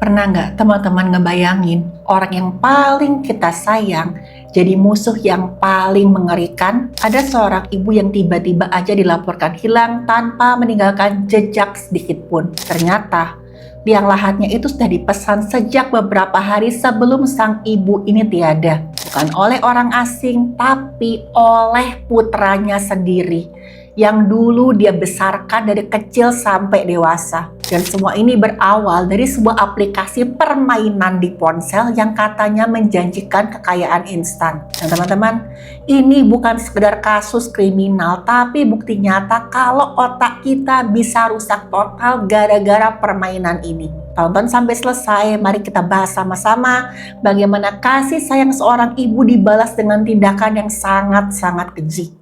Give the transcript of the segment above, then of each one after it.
Pernah nggak teman-teman ngebayangin orang yang paling kita sayang jadi musuh yang paling mengerikan? Ada seorang ibu yang tiba-tiba aja dilaporkan hilang tanpa meninggalkan jejak sedikit pun. Ternyata liang lahatnya itu sudah dipesan sejak beberapa hari sebelum sang ibu ini tiada. Bukan oleh orang asing, tapi oleh putranya sendiri yang dulu dia besarkan dari kecil sampai dewasa. Dan semua ini berawal dari sebuah aplikasi permainan di ponsel yang katanya menjanjikan kekayaan instan. Dan teman-teman, ini bukan sekedar kasus kriminal, tapi bukti nyata kalau otak kita bisa rusak total gara-gara permainan ini. Tonton sampai selesai, mari kita bahas sama-sama bagaimana kasih sayang seorang ibu dibalas dengan tindakan yang sangat-sangat keji.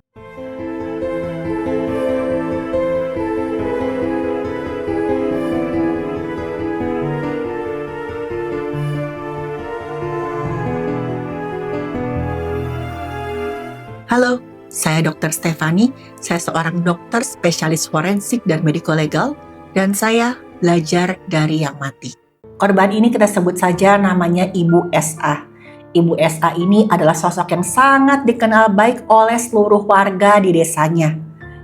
Halo, saya Dr. Stefani. Saya seorang dokter spesialis forensik dan medico legal, dan saya belajar dari yang mati. Korban ini kita sebut saja namanya Ibu SA. Ibu SA ini adalah sosok yang sangat dikenal baik oleh seluruh warga di desanya.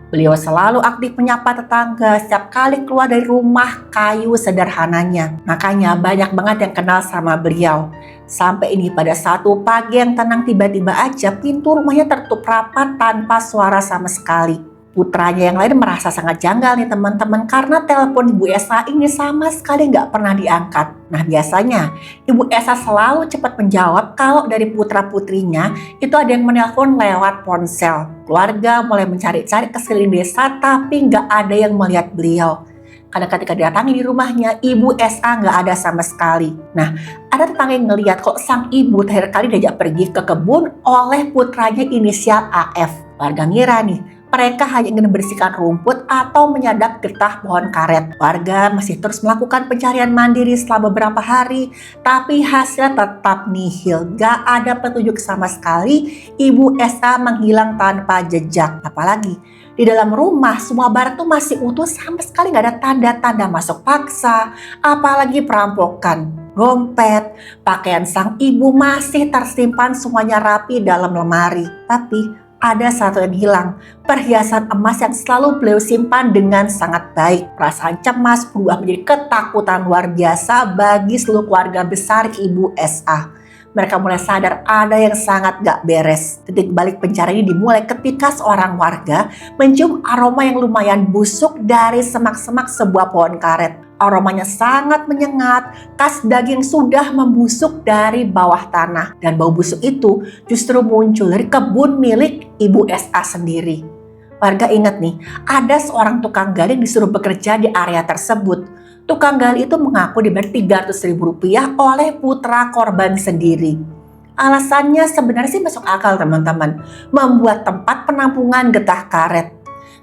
Beliau selalu aktif menyapa tetangga setiap kali keluar dari rumah kayu sederhananya. Makanya banyak banget yang kenal sama beliau. Sampai ini pada satu pagi yang tenang tiba-tiba aja pintu rumahnya tertutup rapat tanpa suara sama sekali. Putranya yang lain merasa sangat janggal nih teman-teman karena telepon Ibu Esa ini sama sekali nggak pernah diangkat. Nah biasanya Ibu Esa selalu cepat menjawab kalau dari putra-putrinya itu ada yang menelpon lewat ponsel. Keluarga mulai mencari-cari ke sekeliling desa tapi nggak ada yang melihat beliau. Karena ketika didatangi di rumahnya, Ibu SA nggak ada sama sekali. Nah, ada tetangga yang ngelihat kok sang ibu terakhir kali diajak pergi ke kebun oleh putranya inisial AF. Warga ngira nih, mereka hanya ingin membersihkan rumput atau menyadap getah pohon karet. Warga masih terus melakukan pencarian mandiri selama beberapa hari, tapi hasilnya tetap nihil. Gak ada petunjuk sama sekali, Ibu SA menghilang tanpa jejak. Apalagi di dalam rumah semua barang tuh masih utuh, sama sekali gak ada tanda-tanda masuk paksa, apalagi perampokan. Dompet, pakaian sang ibu masih tersimpan semuanya rapi dalam lemari. Tapi ada satu yang hilang, perhiasan emas yang selalu beliau simpan dengan sangat baik. Perasaan cemas berubah menjadi ketakutan luar biasa bagi seluruh keluarga besar Ibu SA. Mereka mulai sadar ada yang sangat gak beres. Titik balik pencarian ini dimulai ketika seorang warga mencium aroma yang lumayan busuk dari semak-semak sebuah pohon karet. Aromanya sangat menyengat, khas daging sudah membusuk dari bawah tanah. Dan bau busuk itu justru muncul dari kebun milik Ibu SA sendiri. Warga ingat nih, ada seorang tukang gali yang disuruh bekerja di area tersebut. Tukang gali itu mengaku dibayar Rp300.000 oleh putra korban sendiri. Alasannya sebenarnya sih masuk akal teman-teman, membuat tempat penampungan getah karet.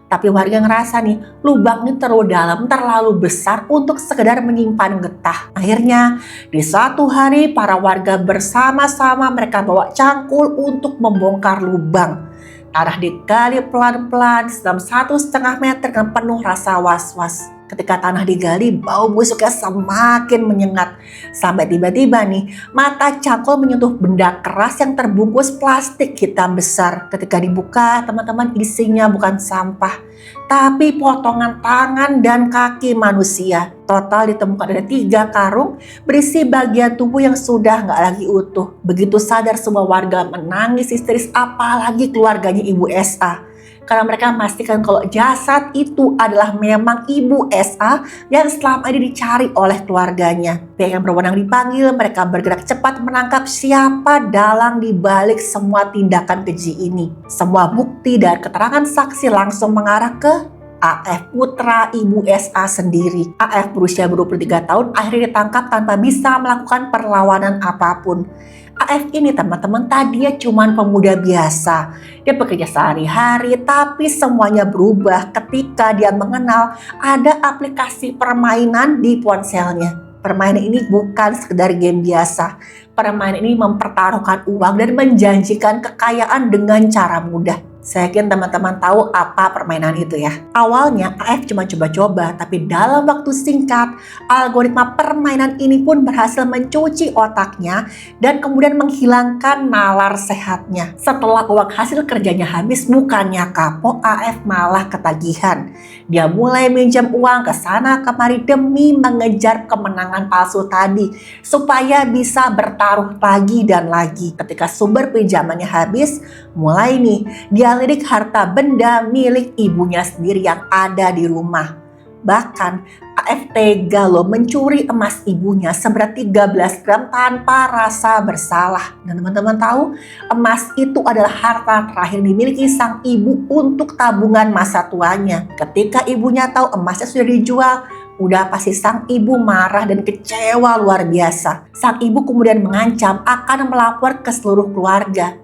Tapi warga ngerasa nih, lubang ini terlalu dalam, terlalu besar untuk sekedar menyimpan getah. Akhirnya, di suatu hari para warga bersama-sama mereka bawa cangkul untuk membongkar lubang. Tanah digali pelan-pelan dalam 1,5 meter dengan penuh rasa was-was. Ketika tanah digali, bau busuknya semakin menyengat. Sampai tiba-tiba nih, mata cangkul menyentuh benda keras yang terbungkus plastik hitam besar. Ketika dibuka, teman-teman, isinya bukan sampah, tapi potongan tangan dan kaki manusia. Total ditemukan ada 3 karung berisi bagian tubuh yang sudah nggak lagi utuh. Begitu sadar semua warga menangis histeris, apalagi keluarganya Ibu SA. Karena mereka memastikan kalau jasad itu adalah memang Ibu SA yang selama ini dicari oleh keluarganya. Pihak yang berwenang dipanggil, mereka bergerak cepat menangkap siapa dalang dibalik semua tindakan keji ini. Semua bukti dan keterangan saksi langsung mengarah ke AF, putra Ibu SA sendiri. AF berusia 23 tahun akhirnya ditangkap tanpa bisa melakukan perlawanan apapun. AF ini teman-teman tadinya cuma pemuda biasa. Dia bekerja sehari-hari, tapi semuanya berubah ketika dia mengenal ada aplikasi permainan di ponselnya. Permainan ini bukan sekedar game biasa. Permainan ini mempertaruhkan uang dan menjanjikan kekayaan dengan cara mudah. Saya yakin teman-teman tahu apa permainan itu ya. Awalnya AF cuma coba-coba, tapi dalam waktu singkat, algoritma permainan ini pun berhasil mencuci otaknya dan kemudian menghilangkan nalar sehatnya. Setelah uang hasil kerjanya habis, bukannya kapok, AF malah ketagihan. Dia mulai minjam uang ke sana kemari demi mengejar kemenangan palsu tadi, supaya bisa bertaruh lagi dan lagi. Ketika sumber pinjamannya habis, mulai nih dia lirik harta benda milik ibunya sendiri yang ada di rumah. Bahkan AF tega loh mencuri emas ibunya seberat 13 gram tanpa rasa bersalah. Dan teman-teman tahu, emas itu adalah harta terakhir dimiliki sang ibu untuk tabungan masa tuanya. Ketika ibunya tahu emasnya sudah dijual, udah pasti sang ibu marah dan kecewa luar biasa. Sang ibu kemudian mengancam akan melapor ke seluruh keluarga.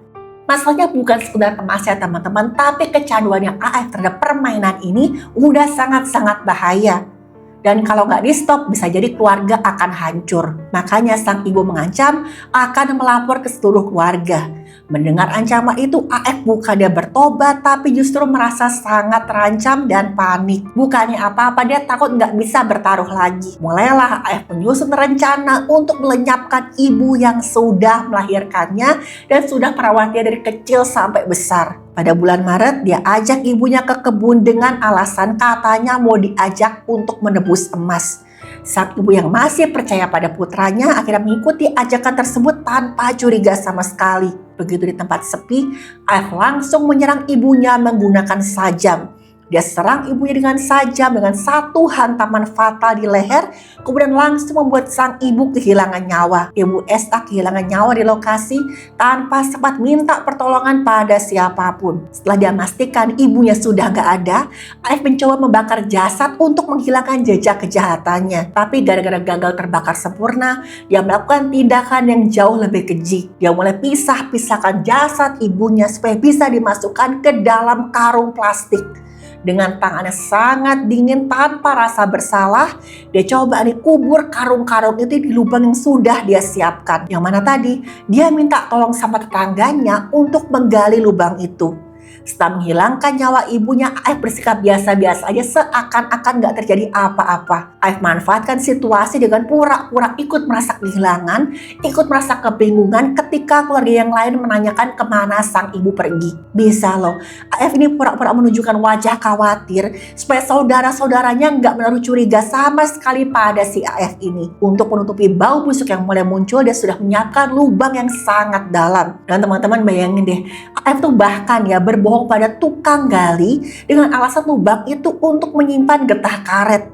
Masalahnya bukan sekedar emasnya teman-teman, tapi kecanduannya AF terhadap permainan ini udah sangat-sangat bahaya. Dan kalau nggak di stop, bisa jadi keluarga akan hancur. Makanya sang ibu mengancam akan melapor ke seluruh keluarga. Mendengar ancaman itu, AF bukannya bertobat, tapi justru merasa sangat terancam dan panik. Bukannya apa-apa, dia takut nggak bisa bertaruh lagi. Mulailah AF menyusun rencana untuk melenyapkan ibu yang sudah melahirkannya dan sudah merawatnya dari kecil sampai besar. Pada bulan Maret, dia ajak ibunya ke kebun dengan alasan katanya mau diajak untuk menebus emas. Sang ibu yang masih percaya pada putranya akhirnya mengikuti ajakan tersebut tanpa curiga sama sekali. Begitu di tempat sepi, AF langsung menyerang ibunya menggunakan sajam. Dia serang ibunya dengan sajam dengan satu hantaman fatal di leher, kemudian langsung membuat sang ibu kehilangan nyawa. Ibu SA kehilangan nyawa di lokasi tanpa sempat minta pertolongan pada siapapun. Setelah dia memastikan ibunya sudah gak ada, AF mencoba membakar jasad untuk menghilangkan jejak kejahatannya. Tapi gara-gara gagal terbakar sempurna, dia melakukan tindakan yang jauh lebih keji. Dia mulai pisahkan jasad ibunya supaya bisa dimasukkan ke dalam karung plastik. Dengan tangannya sangat dingin tanpa rasa bersalah, dia coba kubur karung-karung itu di lubang yang sudah dia siapkan. Yang mana tadi, dia minta tolong sama tetangganya untuk menggali lubang itu. Setelah menghilangkan nyawa ibunya, AF bersikap biasa-biasa aja seakan-akan gak terjadi apa-apa. AF manfaatkan situasi dengan pura-pura ikut merasa kehilangan, ikut merasa kebingungan ketika keluarga yang lain menanyakan kemana sang ibu pergi. Bisa loh, AF ini pura-pura menunjukkan wajah khawatir supaya saudara-saudaranya gak menaruh curiga sama sekali pada si AF ini. Untuk menutupi bau busuk yang mulai muncul, dia sudah menyiapkan lubang yang sangat dalam. Dan teman-teman bayangin deh, AF tuh bahkan ya berbohong pada tukang gali dengan alasan lubang itu untuk menyimpan getah karet.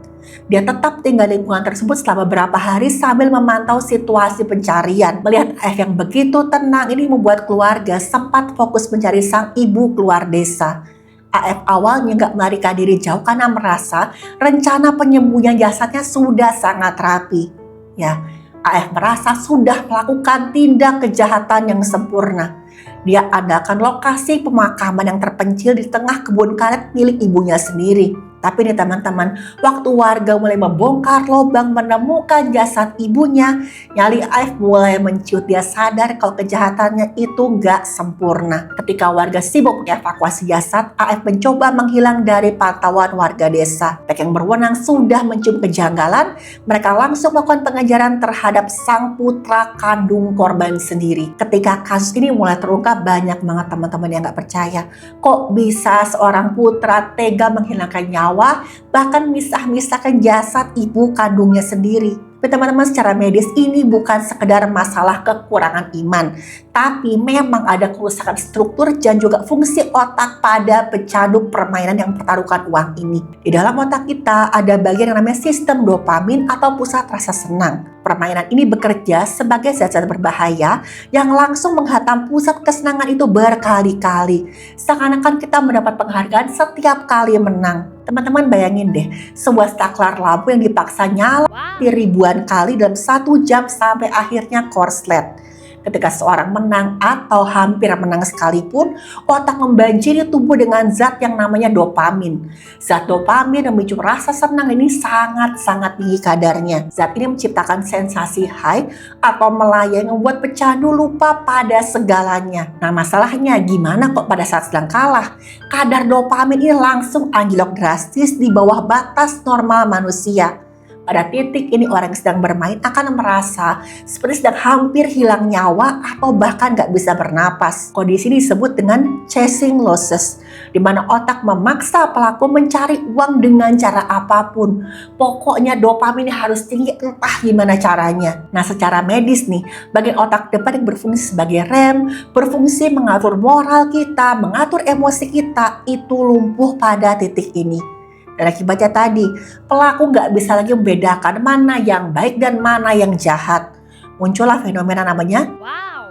Dia tetap tinggal di lingkungan tersebut selama beberapa hari sambil memantau situasi pencarian. Melihat AF yang begitu tenang ini membuat keluarga sempat fokus mencari sang ibu keluar desa. AF awalnya nggak melarikan diri jauh karena merasa rencana penyembunyian jasadnya sudah sangat rapi. Ya, AF merasa sudah melakukan tindak kejahatan yang sempurna. Dia adakan lokasi pemakaman yang terpencil di tengah kebun karet milik ibunya sendiri. Tapi nih teman-teman, waktu warga mulai membongkar lubang menemukan jasad ibunya, nyali AF mulai menciut. Dia sadar kalau kejahatannya itu gak sempurna. Ketika warga sibuk mengevakuasi jasad, AF mencoba menghilang dari pantauan warga desa. Pihak yang berwenang sudah mencium kejanggalan, mereka langsung melakukan pengejaran terhadap sang putra kandung korban sendiri. Ketika kasus ini mulai terungkap, banyak banget teman-teman yang gak percaya. Kok bisa seorang putra tega menghilangkan nyawa, bahkan misah-misahkan jasad ibu kandungnya sendiri. Tapi teman-teman, secara medis ini bukan sekedar masalah kekurangan iman, tapi memang ada kerusakan struktur dan juga fungsi otak pada pecandu permainan yang mempertaruhkan uang ini. Di dalam otak kita ada bagian yang namanya sistem dopamin atau pusat rasa senang. Permainan ini bekerja sebagai zat-zat berbahaya yang langsung menghantam pusat kesenangan itu berkali-kali. Seakan-akan kita mendapat penghargaan setiap kali menang. Teman-teman bayangin deh, sebuah staklar lampu yang dipaksa nyala ribuan kali dalam 1 jam sampai akhirnya korslet. Ketika seorang menang atau hampir menang sekalipun, otak membanjiri tubuh dengan zat yang namanya dopamin. Zat dopamin memicu rasa senang ini sangat-sangat tinggi kadarnya. Zat ini menciptakan sensasi high atau melayang yang membuat pecandu lupa pada segalanya. Nah, masalahnya gimana kok pada saat sedang kalah? Kadar dopamin ini langsung anjlok drastis di bawah batas normal manusia. Pada titik ini orang yang sedang bermain akan merasa seperti sedang hampir hilang nyawa atau bahkan gak bisa bernapas. Kondisi ini disebut dengan chasing losses, di mana otak memaksa pelaku mencari uang dengan cara apapun. Pokoknya dopamin harus tinggi entah gimana caranya. Nah, secara medis nih, bagian otak depan yang berfungsi sebagai rem, berfungsi mengatur moral kita, mengatur emosi kita, itu lumpuh pada titik ini. Dan akibatnya tadi, pelaku nggak bisa lagi membedakan mana yang baik dan mana yang jahat. Muncullah fenomena namanya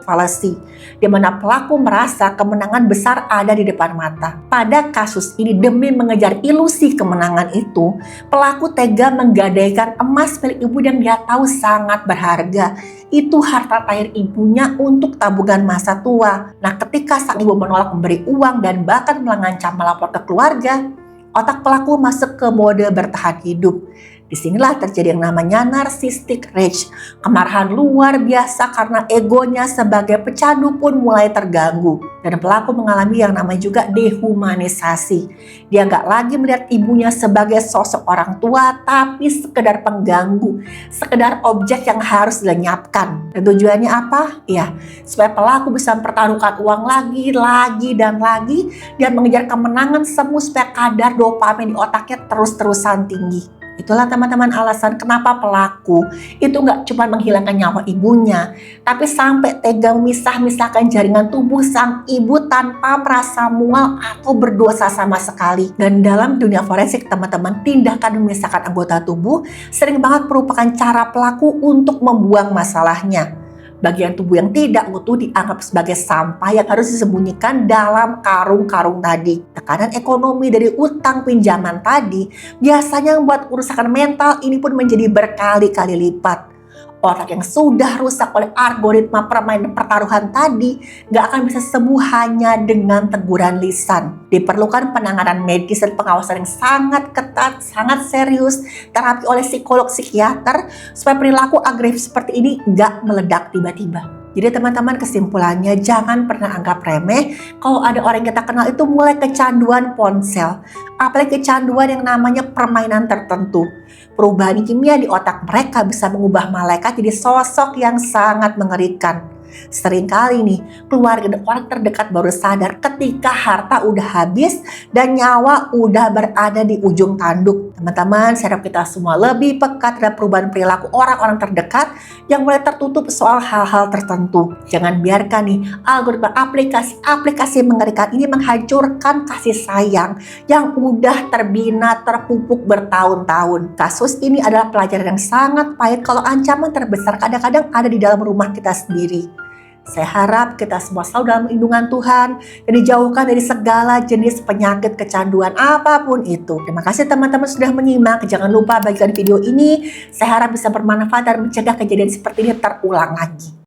fallacy, di mana pelaku merasa kemenangan besar ada di depan mata. Pada kasus ini, demi mengejar ilusi kemenangan itu, pelaku tega menggadaikan emas milik ibu yang dia tahu sangat berharga. Itu harta terakhir ibunya untuk tabungan masa tua. Nah, ketika sang ibu menolak memberi uang dan bahkan mengancam melapor ke keluarga, otak pelaku masuk ke mode bertahan hidup. Disinilah terjadi yang namanya narcissistic rage. Kemarahan luar biasa karena egonya sebagai pecandu pun mulai terganggu. Dan pelaku mengalami yang namanya juga dehumanisasi. Dia nggak lagi melihat ibunya sebagai sosok orang tua, tapi sekedar pengganggu, sekedar objek yang harus dilenyapkan. Dan tujuannya apa? Ya, supaya pelaku bisa mempertaruhkan uang lagi dan lagi, dan mengejar kemenangan semu supaya kadar dopamin di otaknya terus-terusan tinggi. Itulah teman-teman alasan kenapa pelaku itu nggak cuma menghilangkan nyawa ibunya, tapi sampai tega memisah-misahkan jaringan tubuh sang ibu tanpa merasa mual atau berdosa sama sekali. Dan dalam dunia forensik teman-teman, tindakan memisahkan anggota tubuh sering banget merupakan cara pelaku untuk membuang masalahnya. Bagian tubuh yang tidak utuh dianggap sebagai sampah yang harus disembunyikan dalam karung-karung tadi. Tekanan ekonomi dari utang pinjaman tadi biasanya membuat kerusakan mental ini pun menjadi berkali-kali lipat. Otak yang sudah rusak oleh algoritma permainan pertaruhan tadi gak akan bisa sembuh hanya dengan teguran lisan. Diperlukan penanganan medis dan pengawasan yang sangat ketat, sangat serius, terapi oleh psikolog psikiater supaya perilaku agresif seperti ini gak meledak tiba-tiba. Jadi teman-teman, kesimpulannya jangan pernah anggap remeh kalau ada orang yang kita kenal itu mulai kecanduan ponsel. Apalagi kecanduan yang namanya permainan tertentu. Perubahan kimia di otak mereka bisa mengubah malaikat jadi sosok yang sangat mengerikan. Seringkali nih, keluarga dan orang terdekat baru sadar ketika harta udah habis dan nyawa udah berada di ujung tanduk. Teman-teman, saya harap kita semua lebih peka terhadap perubahan perilaku orang-orang terdekat yang mulai tertutup soal hal-hal tertentu. Jangan biarkan nih algoritma aplikasi mengerikan ini menghancurkan kasih sayang yang udah terbina terpupuk bertahun-tahun. Kasus ini adalah pelajaran yang sangat pahit kalau ancaman terbesar kadang-kadang ada di dalam rumah kita sendiri. Saya harap kita semua selalu dalam lindungan Tuhan dan dijauhkan dari segala jenis penyakit kecanduan apapun itu. Terima kasih teman-teman sudah menyimak. Jangan lupa bagikan video ini. Saya harap bisa bermanfaat dan mencegah kejadian seperti ini terulang lagi.